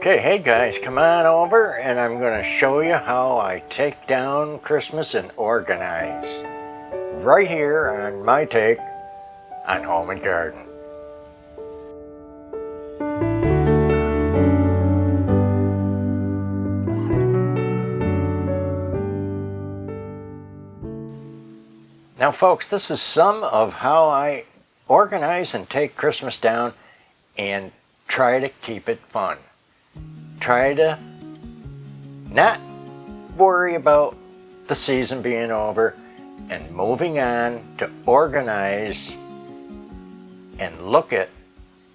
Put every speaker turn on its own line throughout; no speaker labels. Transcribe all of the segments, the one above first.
Okay, hey guys, come on over and I'm going to show you how I take down Christmas and organize. Right here on my take on Home and Garden. Now folks, this is some of how I organize and take Christmas down and try to keep it fun. Try to not worry about the season being over and moving on to organize and look at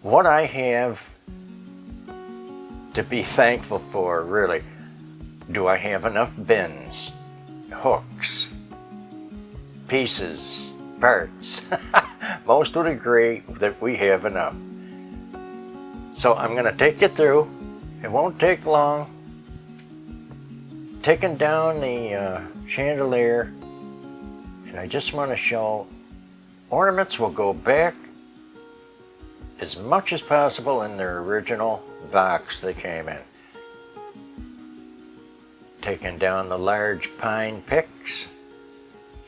what I have to be thankful for, really. Do I have enough bins, hooks, pieces, parts? Most would agree that we have enough. So I'm going to take you through. It won't take long. Taking down the chandelier, and I just want to show ornaments will go back as much as possible in their original box they came in. Taking down the large pine picks,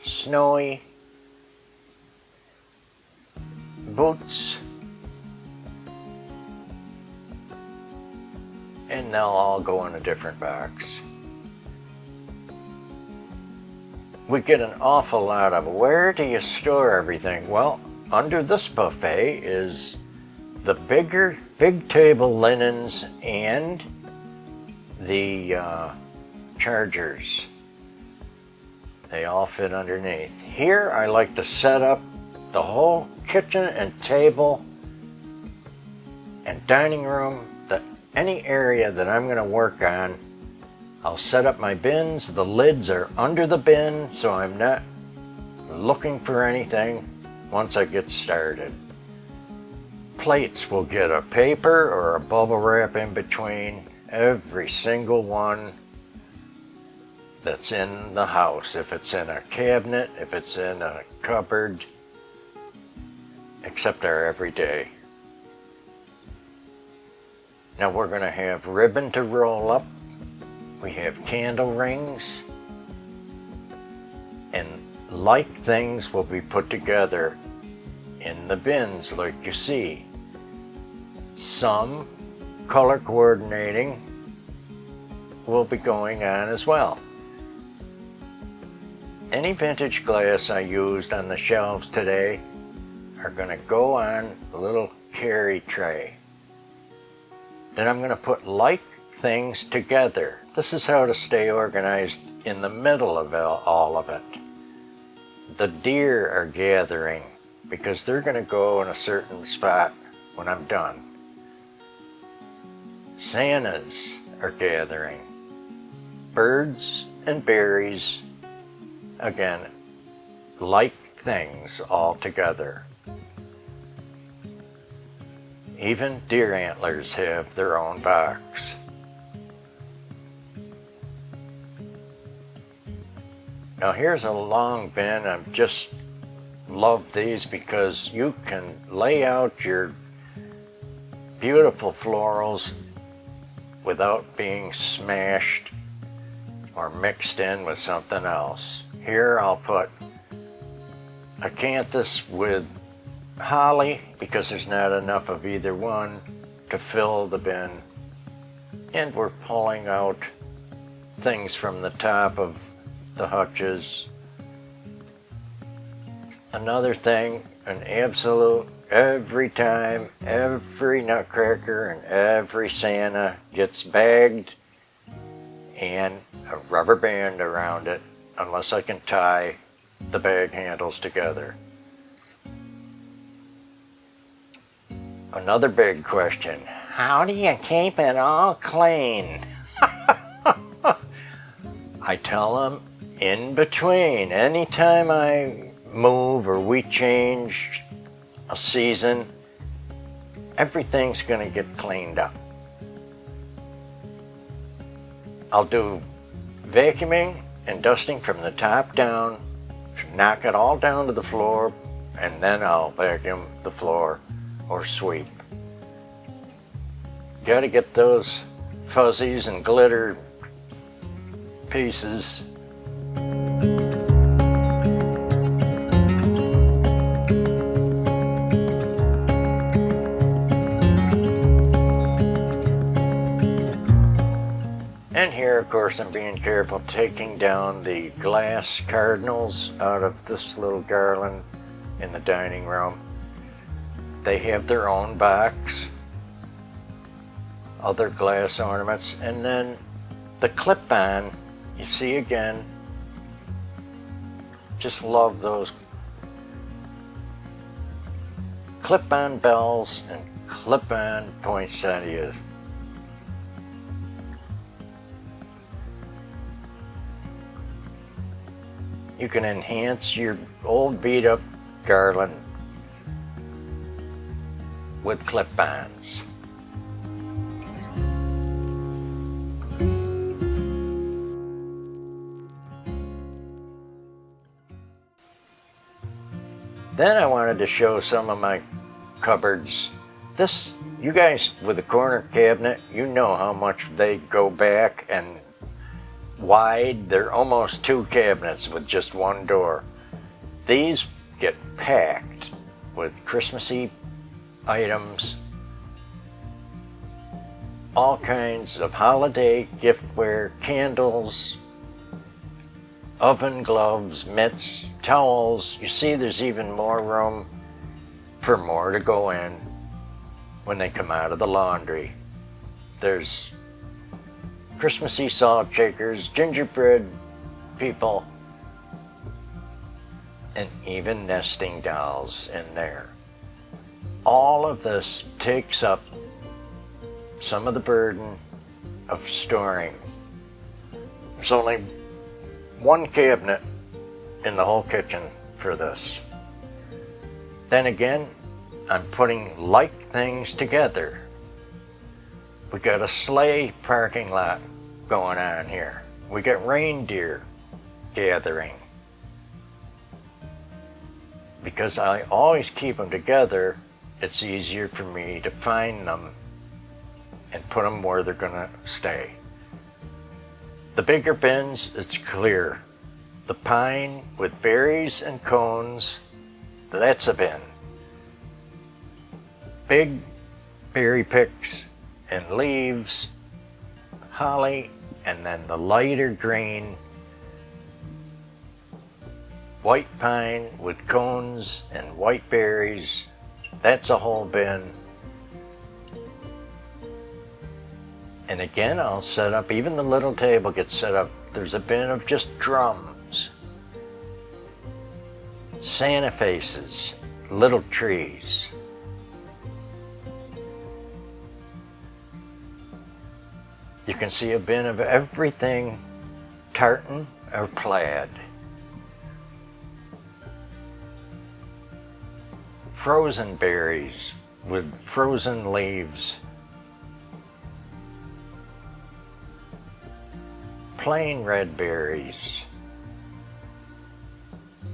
snowy boots, and they'll all go in a different box. We get an awful lot of, where do you store everything? Well, under this buffet is the big table linens and the chargers. They all fit underneath. Here I like to set up the whole kitchen and table and dining room, any area that I'm going to work on. I'll set up my bins. The lids are under the bin, so I'm not looking for anything once I get started. Plates will get a paper or a bubble wrap in between every single one that's in the house. If it's in a cabinet, if it's in a cupboard, except our everyday. Now we're going to have ribbon to roll up. We have candle rings. And like things will be put together in the bins like you see. Some color coordinating will be going on as well. Any vintage glass I used on the shelves today are going to go on the little carry tray. Then I'm going to put like things together. This is how to stay organized in the middle of all of it. The deer are gathering because they're going to go in a certain spot when I'm done. Santas are gathering. Birds and berries, again, like things all together. Even deer antlers have their own box. Now here's a long bin. I just love these because you can lay out your beautiful florals without being smashed or mixed in with something else. Here I'll put acanthus with holly because there's not enough of either one to fill the bin. And we're pulling out things from the top of the hutches. Another thing, an absolute, every time, every nutcracker and every Santa gets bagged and a rubber band around it, unless I can tie the bag handles together. Another big question, how do you keep it all clean? I tell them in between, anytime I move or we change a season, everything's going to get cleaned up. I'll do vacuuming and dusting from the top down, knock it all down to the floor, and then I'll vacuum the floor or sweep. Got to get those fuzzies and glitter pieces. And here, of course, I'm being careful taking down the glass cardinals out of this little garland in the dining room. They have their own box, other glass ornaments, and then the clip-on, you see again, just love those clip-on bells and clip-on poinsettias. You can enhance your old beat-up garland with clip-ons. Then I wanted to show some of my cupboards. This, you guys with the corner cabinet, you know how much they go back and wide. They're almost two cabinets with just one door. These get packed with Christmassy items, all kinds of holiday giftware, candles, oven gloves, mitts, towels. You see there's even more room for more to go in when they come out of the laundry. There's Christmassy salt shakers, gingerbread people, and even nesting dolls in there. All of this takes up some of the burden of storing. There's only one cabinet in the whole kitchen for this. Then again, I'm putting like things together. We got a sleigh parking lot going on here. We got reindeer gathering. Because I always keep them together, it's easier for me to find them and put them where they're gonna stay. The bigger bins, it's clear. The pine with berries and cones, that's a bin. Big berry picks and leaves, holly, and then the lighter green white pine with cones and white berries, that's a whole bin. And again, I'll set up, even the little table gets set up, there's a bin of just drums, Santa faces, little trees. You can see a bin of everything tartan or plaid. Frozen berries with frozen leaves. Plain red berries.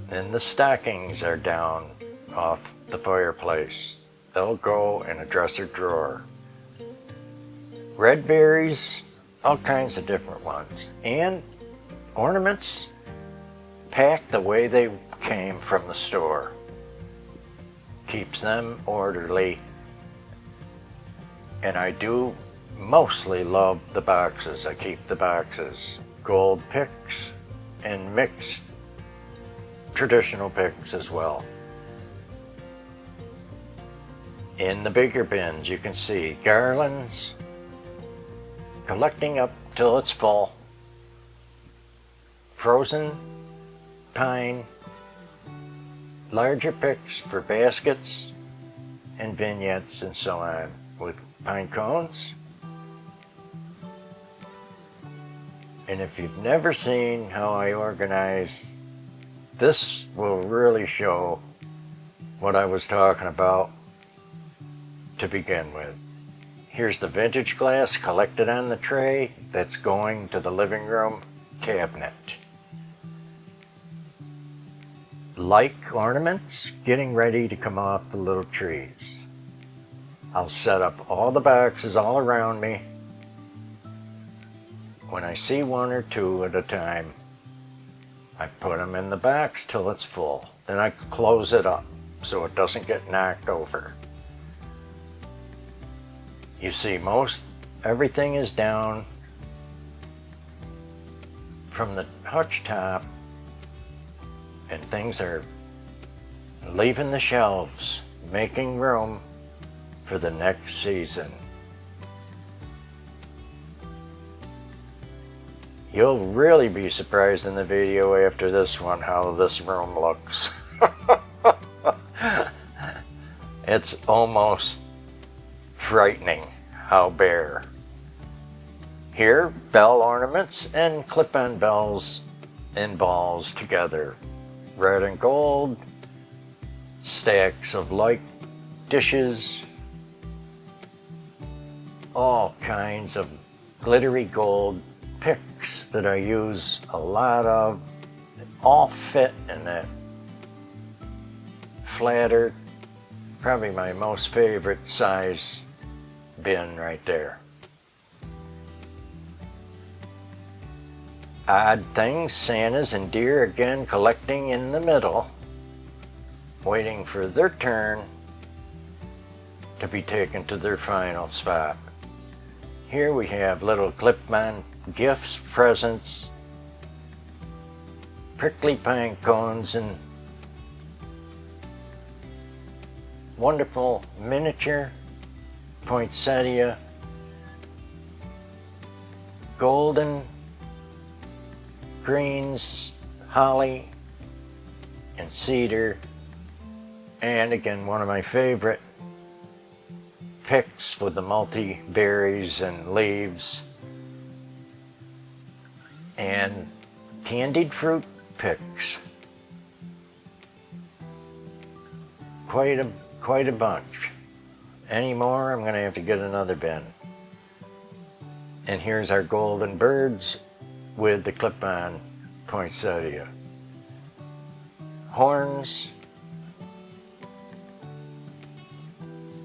And the stockings are down off the fireplace. They'll go in a dresser drawer. Red berries, all kinds of different ones. And ornaments packed the way they came from the store. Keeps them orderly. And I do mostly love the boxes. I keep the boxes. Gold picks and mixed traditional picks as well. In the bigger bins you can see garlands, collecting up till it's full. Frozen pine, larger picks for baskets and vignettes and so on, with pine cones. And if you've never seen how I organize, this will really show what I was talking about to begin with. Here's the vintage glass collected on the tray that's going to the living room cabinet. Like ornaments getting ready to come off the little trees. I'll set up all the boxes all around me when I see one or two at a time, I put them in the box till it's full. Then I close it up so it doesn't get knocked over. You see, everything is down from the hutch top, and things are leaving the shelves, making room for the next season. You'll really be surprised in the video after this one how this room looks. It's almost frightening how bare. Here, bell ornaments and clip-on bells and balls together. Red and gold, stacks of light dishes, all kinds of glittery gold picks that I use a lot of, all fit in that flatter, probably my most favorite size bin right there. Odd things, Santas and deer again collecting in the middle, waiting for their turn to be taken to their final spot. Here we have little clip-on gifts, presents, prickly pine cones, and wonderful miniature poinsettia, golden greens, holly, and cedar, and again one of my favorite picks with the multi-berries and leaves, and candied fruit picks. Quite a bunch. Any more, I'm gonna have to get another bin. And here's our golden birds with the clip-on poinsettia. Horns,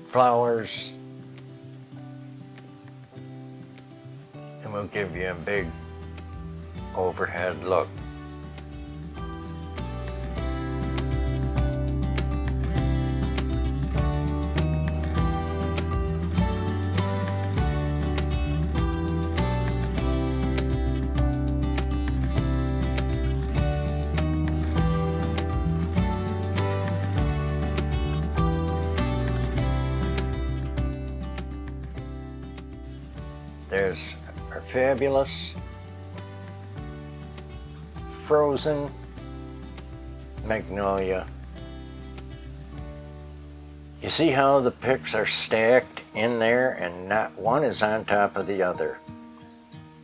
flowers, and we'll give you a big overhead look. There's our fabulous frozen magnolia. You see how the picks are stacked in there and not one is on top of the other.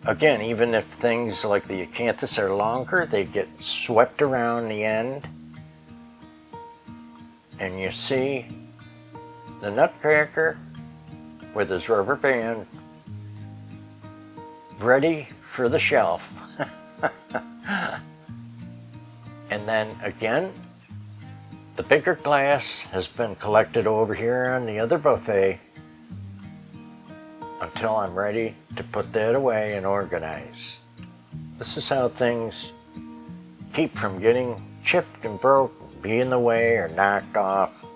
Again, even if things like the acanthus are longer, they get swept around the end. And you see the nutcracker with his rubber band ready for the shelf. And then again, the bigger glass has been collected over here on the other buffet until I'm ready to put that away and organize. This is how things keep from getting chipped and broke, be in the way or knocked off.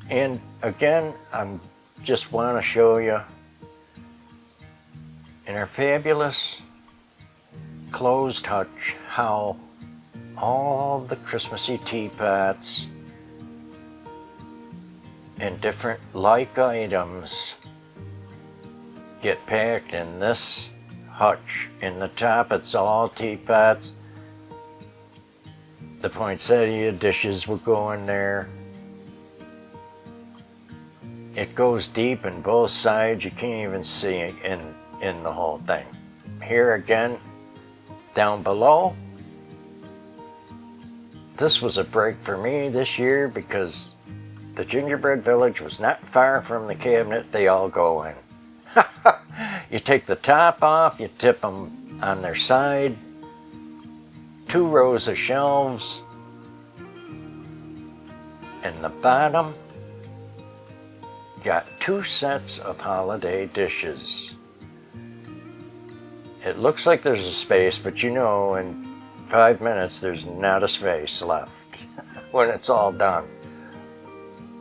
And again, I'm just want to show you in our fabulous closed hutch how all the Christmassy teapots and different like items get packed in this hutch. In the top it's all teapots. The poinsettia dishes will go in there. It goes deep in both sides. You can't even see it in the whole thing. Here again, down below, this was a break for me this year because the gingerbread village was not far from the cabinet they all go in. You take the top off, you tip them on their side, 2 rows of shelves, and the bottom got 2 sets of holiday dishes. It looks like there's a space, but you know in 5 minutes there's not a space left when it's all done.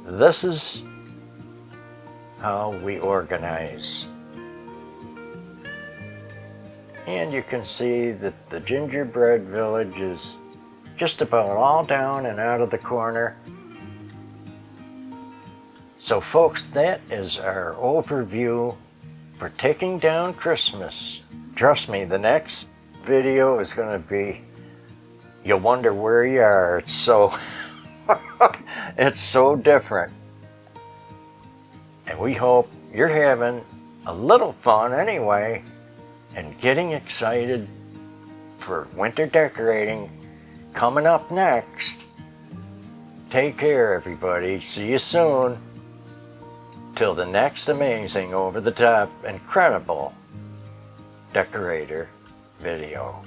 This is how we organize. And you can see that the gingerbread village is just about all down and out of the corner. So folks, that is our overview for taking down Christmas. Trust me, the next video is going to be, you'll wonder where you are. It's so, it's so different. And we hope you're having a little fun anyway and getting excited for winter decorating coming up next. Take care, everybody. See you soon. Till the next amazing, over-the-top, incredible decorator video.